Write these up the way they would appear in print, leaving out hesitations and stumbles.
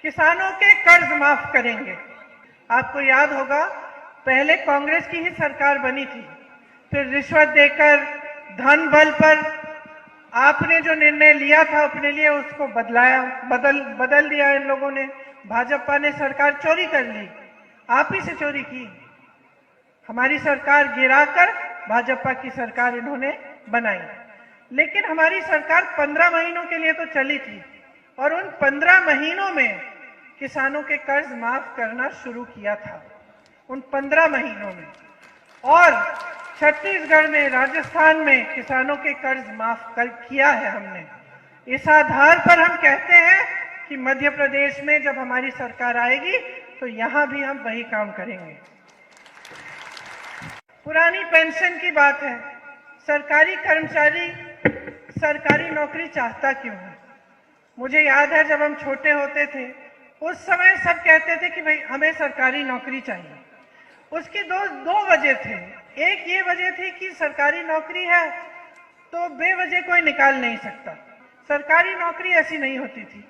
किसानों के कर्ज माफ करेंगे। आपको याद होगा पहले कांग्रेस की ही सरकार बनी थी, फिर रिश्वत देकर धन बल पर आपने जो निर्णय लिया था अपने लिए उसको बदल दिया इन लोगों ने। भाजपा ने सरकार चोरी कर ली, आप ही से चोरी की। हमारी सरकार गिराकर भाजपा की सरकार इन्होंने बनाई। लेकिन हमारी सरकार 15 महीनों के लिए तो चली थी और उन 15 महीनों में किसानों के कर्ज माफ करना शुरू किया था, उन 15 महीनों में। और छत्तीसगढ़ में, राजस्थान में किसानों के कर्ज माफ किया है हमने। इस आधार पर हम कहते हैं कि मध्य प्रदेश में जब हमारी सरकार आएगी तो यहां भी हम वही काम करेंगे। पुरानी पेंशन की बात है। सरकारी कर्मचारी सरकारी नौकरी चाहता क्यों है? मुझे याद है जब हम छोटे होते थे उस समय सब कहते थे कि भाई हमें सरकारी नौकरी चाहिए। उसकी दो वजह थे। एक ये वजह थी कि सरकारी नौकरी है तो बेवजह कोई निकाल नहीं सकता, सरकारी नौकरी ऐसी नहीं होती थी।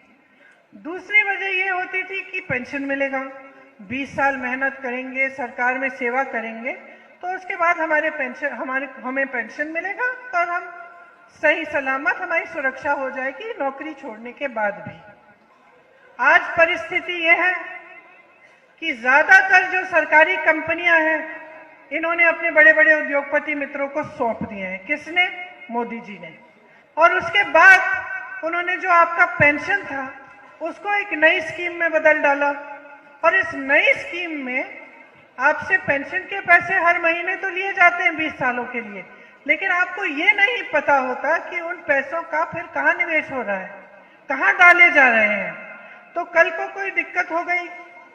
दूसरी वजह ये होती थी कि पेंशन मिलेगा, 20 साल मेहनत करेंगे, सरकार में सेवा करेंगे तो उसके बाद हमें पेंशन मिलेगा और हम सही सलामत, हमारी सुरक्षा हो जाएगी नौकरी छोड़ने के बाद भी। आज परिस्थिति यह है कि ज्यादातर जो सरकारी कंपनियां हैं इन्होंने अपने बड़े बड़े उद्योगपति मित्रों को सौंप दिए हैं। किसने? मोदी जी ने। और उसके बाद उन्होंने जो आपका पेंशन था उसको एक नई स्कीम में बदल डाला और इस नई स्कीम में आपसे पेंशन के पैसे हर महीने तो लिए जाते हैं 20 सालों के लिए, लेकिन आपको ये नहीं पता होता कि उन पैसों का फिर कहाँ निवेश हो रहा है, कहाँ डाले जा रहे हैं। तो कल को कोई दिक्कत हो गई,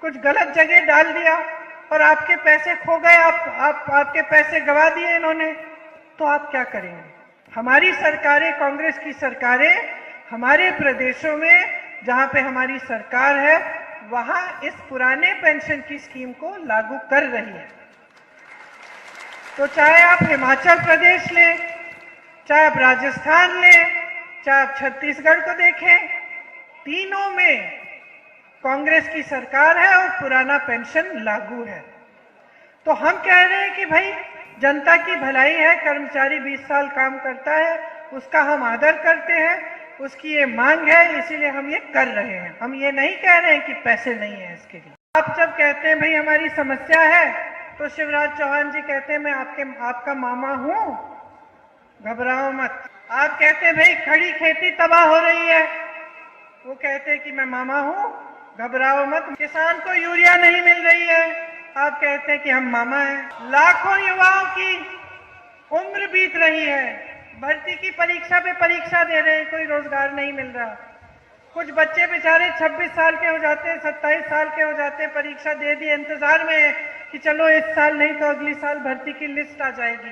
कुछ गलत जगह डाल दिया और आपके पैसे खो गए, आपके पैसे गवा दिए इन्होंने, तो आप क्या करेंगे? हमारी सरकारें, कांग्रेस की सरकारें हमारे प्रदेशों में जहां पे हमारी सरकार है वहां इस पुराने पेंशन की स्कीम को लागू कर रही है। तो चाहे आप हिमाचल प्रदेश लें, चाहे आप राजस्थान लें, चाहे आप छत्तीसगढ़ को देखें, तीनों में कांग्रेस की सरकार है और पुराना पेंशन लागू है। तो हम कह रहे हैं कि भाई जनता की भलाई है, कर्मचारी 20 साल काम करता है, उसका हम आदर करते हैं, उसकी ये मांग है, इसीलिए हम ये कर रहे हैं। हम ये नहीं कह रहे हैं कि पैसे नहीं है इसके लिए। आप जब कहते हैं भाई हमारी समस्या है तो शिवराज चौहान जी कहते हैं मैं आपका मामा हूं, घबराओ मत। आप कहते हैं भाई खड़ी खेती तबाह हो रही है, वो कहते हैं कि मैं मामा हूं, घबराओ मत। किसान को यूरिया नहीं मिल रही है, आप कहते हैं कि हम मामा हैं। लाखों युवाओं की उम्र बीत रही है, भर्ती की परीक्षा पे परीक्षा दे रहे हैं, कोई रोजगार नहीं मिल रहा। कुछ बच्चे बेचारे 26 साल के हो जाते हैं, 27 साल के हो जाते हैं, परीक्षा दे दी, इंतजार में है कि चलो इस साल नहीं तो अगली साल भर्ती की लिस्ट आ जाएगी,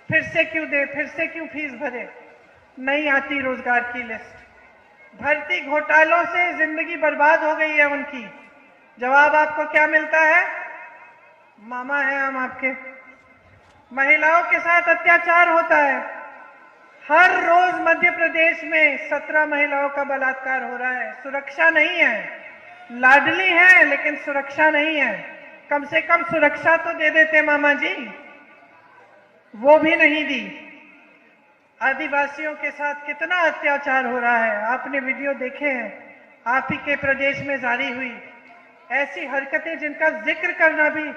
फिर से क्यों दे, फिर से क्यों फीस भरे। नहीं आती रोजगार की लिस्ट। भर्ती घोटालों से जिंदगी बर्बाद हो गई है उनकी। जवाब आपको क्या मिलता है? मामा है हम आपके। महिलाओं के साथ अत्याचार होता है। हर रोज मध्य प्रदेश में 17 महिलाओं का बलात्कार हो रहा है। सुरक्षा नहीं है, लाडली है लेकिन सुरक्षा नहीं है। कम से कम सुरक्षा तो दे देते मामा जी, वो भी नहीं दी। आदिवासियों के साथ कितना अत्याचार हो रहा है, आपने वीडियो देखे हैं, आप ही के प्रदेश में जारी हुई ऐसी हरकतें जिनका जिक्र करना भी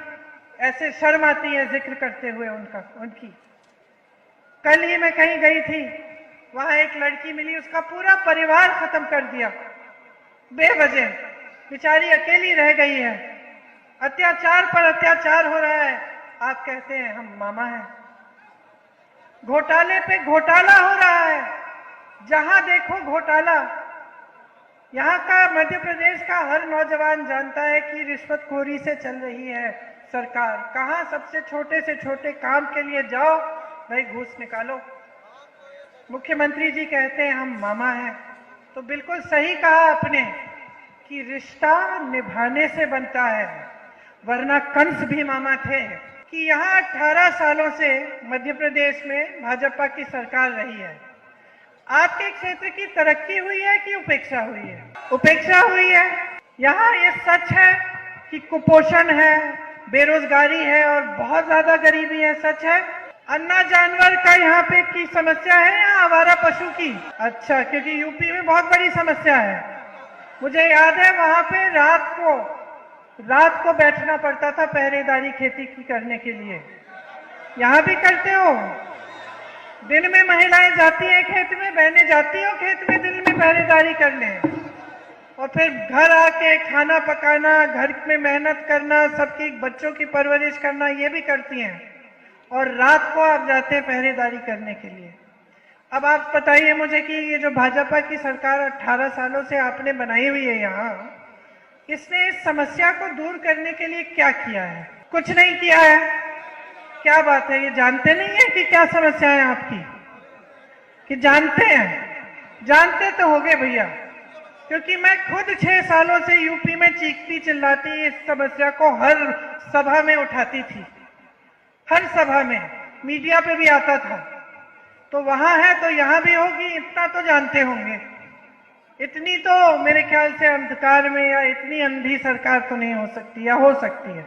ऐसे शर्म आती है जिक्र करते हुए उनकी। कल ही मैं कहीं गई थी, वहां एक लड़की मिली, उसका पूरा परिवार खत्म कर दिया बेवजह, बेचारी अकेली रह गई है। अत्याचार पर अत्याचार हो रहा है, आप कहते हैं हम मामा हैं। घोटाले पे घोटाला हो रहा है, जहां देखो घोटाला। यहाँ का मध्य प्रदेश का हर नौजवान जानता है कि रिश्वतखोरी से चल रही है सरकार। कहां सबसे छोटे से छोटे काम के लिए जाओ भाई घूस निकालो। मुख्यमंत्री जी कहते हैं हम मामा हैं, तो बिल्कुल सही कहा आपने कि रिश्ता निभाने से बनता है, वरना कंस भी मामा थे। कि यहाँ 18 सालों से मध्य प्रदेश में भाजपा की सरकार रही है। आपके क्षेत्र की तरक्की हुई है कि उपेक्षा हुई है? उपेक्षा हुई है। यहाँ ये सच है कि कुपोषण है, बेरोजगारी है और बहुत ज्यादा गरीबी है, सच है। अन्ना जानवर का यहाँ पे की समस्या है या आवारा पशु की? अच्छा, क्योंकि यूपी में बहुत बड़ी समस्या है। मुझे याद है वहां पे रात को बैठना पड़ता था पहरेदारी खेती की करने के लिए। यहाँ भी करते हो? दिन में महिलाएं जाती हैं खेत में, बहनें जाती हो खेत में दिन में पहरेदारी करने, और फिर घर आके खाना पकाना, घर में मेहनत करना, सबकी बच्चों की परवरिश करना, ये भी करती हैं, और रात को आप जाते हैं पहरेदारी करने के लिए। अब आप बताइए मुझे कि ये जो भाजपा की सरकार 18 सालों से आपने बनाई हुई है यहाँ, इसने इस समस्या को दूर करने के लिए क्या किया है? कुछ नहीं किया है। क्या बात है, ये जानते नहीं है कि क्या समस्या है आपकी? कि जानते हैं? जानते तो होगे भैया, क्योंकि मैं खुद 6 सालों से यूपी में चीखती चिल्लाती इस समस्या को हर सभा में उठाती थी, हर सभा में, मीडिया पे भी आता था। तो वहां है तो यहां भी होगी, इतना तो जानते होंगे। इतनी तो मेरे ख्याल से अंधकार में या इतनी अंधी सरकार तो नहीं हो सकती, या हो सकती है?